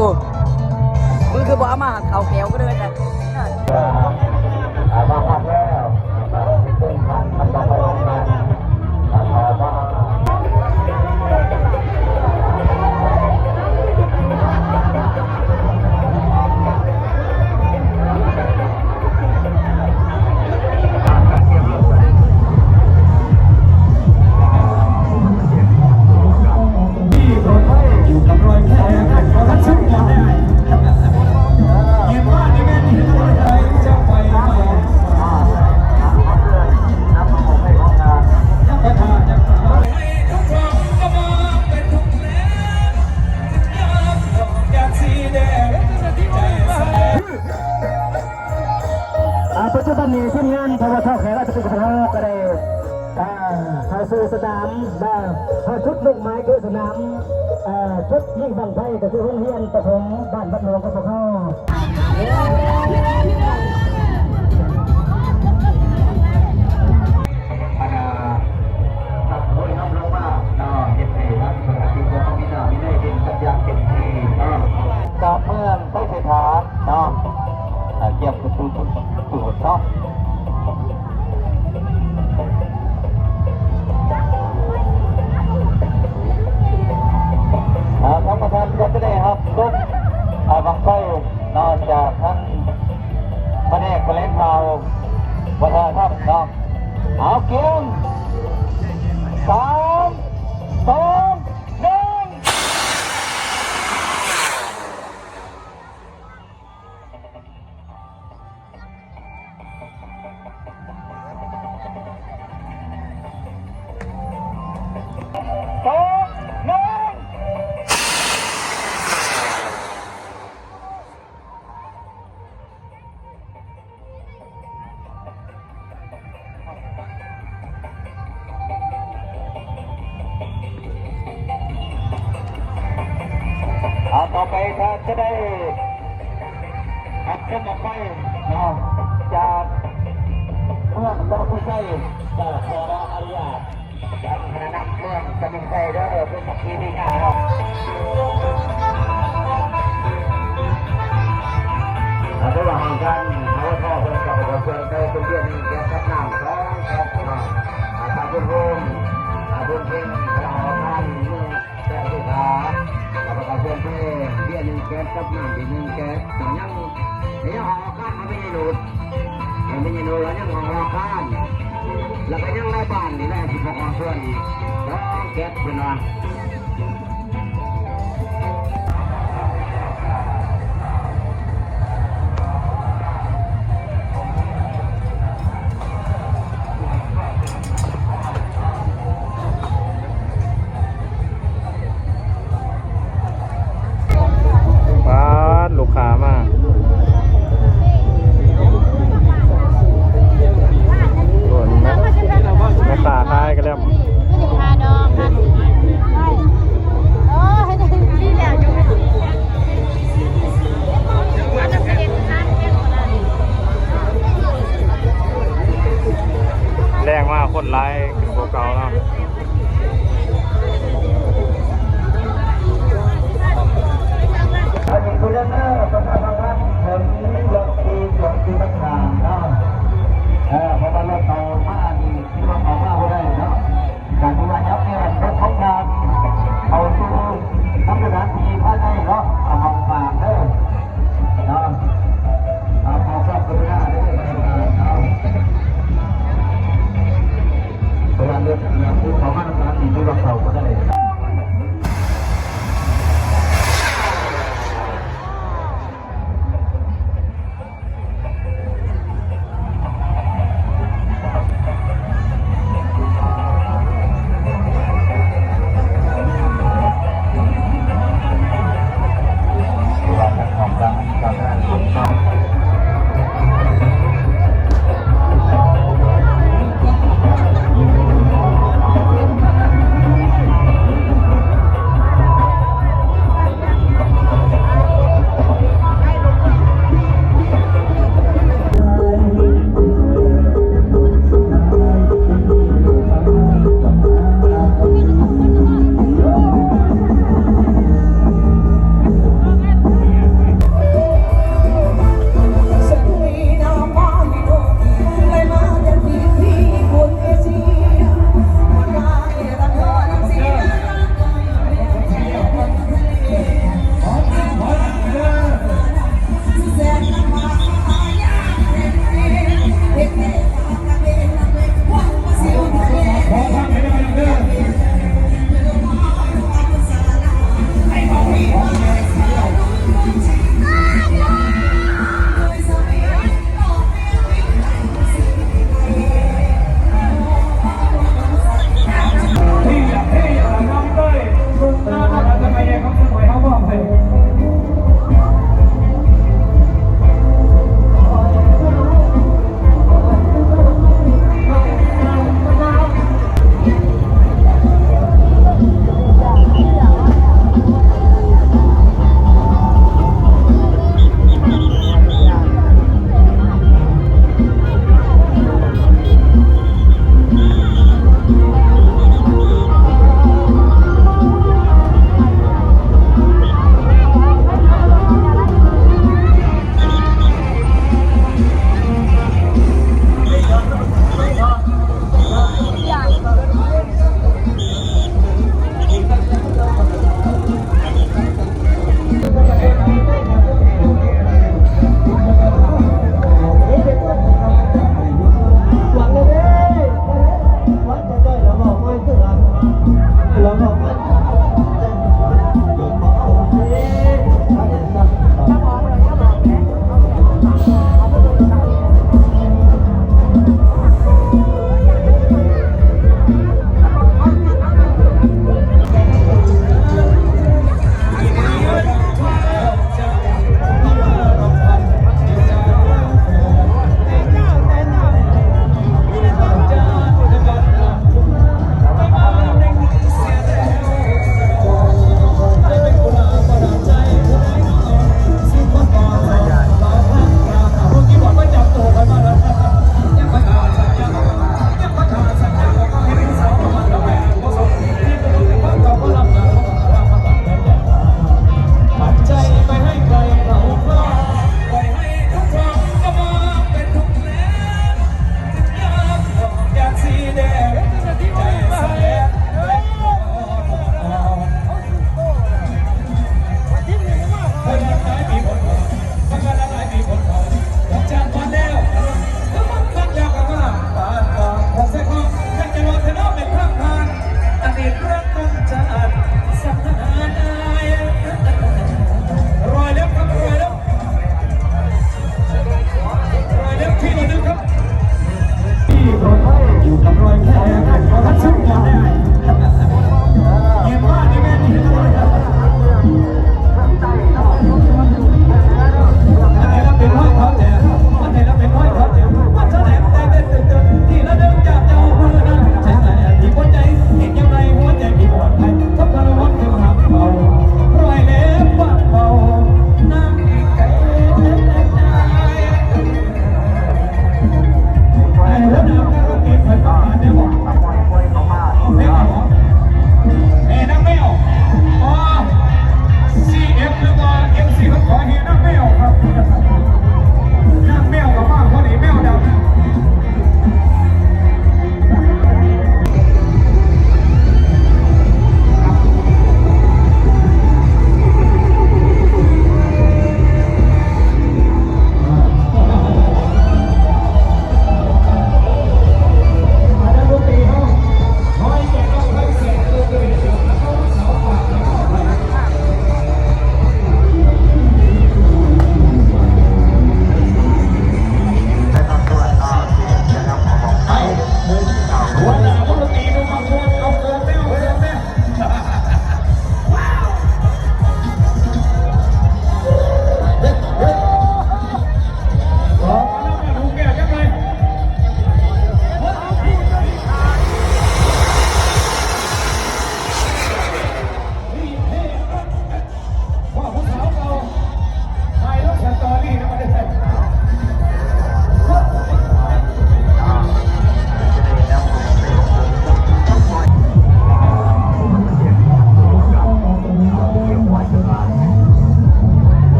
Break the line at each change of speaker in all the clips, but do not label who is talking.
กูมึงคือบอกมาเขาแก้วก็เลยนะ
มาพักแล้วซึ่งมันต้องไปลงมาปัจจุบันนี้ทีมงานทวทแขกราชบุตรก็ได้เข้าสู่สนามชุดลูกไม้คือสนามชุดยิ่งบังไฟก็คือโรงเรียนประถมบ้านบ้านหลวงก็เข้าจากเมืองไต้เศรษฐาเนาะเกี่ยวกับสูตรเนาะทั้งประธานก็จะได้ครับทุกบังไฟนอกจากทั้งแผนกแถลงข่าววัฒนธรรมเนาะเอาเกม3 2 1ต่อไปถ้าจะได้ขับเคลื่อนออกไปจากเมืองบางผู้ใช้จากสระอริยาจากคณะเมืองกำลังใจได้เป็นสักทีนี้ครับระหว่างกันเขาท่อเพื่อนกับเพื่อนในตรงเรียนนี้แกสักน้ำของครับทางคุณภูมิคุณเพ่งเราทานนี่แต่ที่ขากับเพื่อนเพื่อนเรียนหนึ่งแก๊สกับน้ำอีกหนึ่งแก๊สแต่ยังห่อข้ามมันไม่หนุดยังไม่หนุดแล้วยังห่อข้ามแล้วก็ยังไล่บ้านนี่แหละที่พวกเราเพื่อนอีกต้องแก๊สเป็นวัน
ลูกค้ามากส่วนแม่ค้าขายกันแล้ว
พาดอง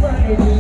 Hãy subscribe cho kênh Ghiền Mì Gõ để không bỏ lỡ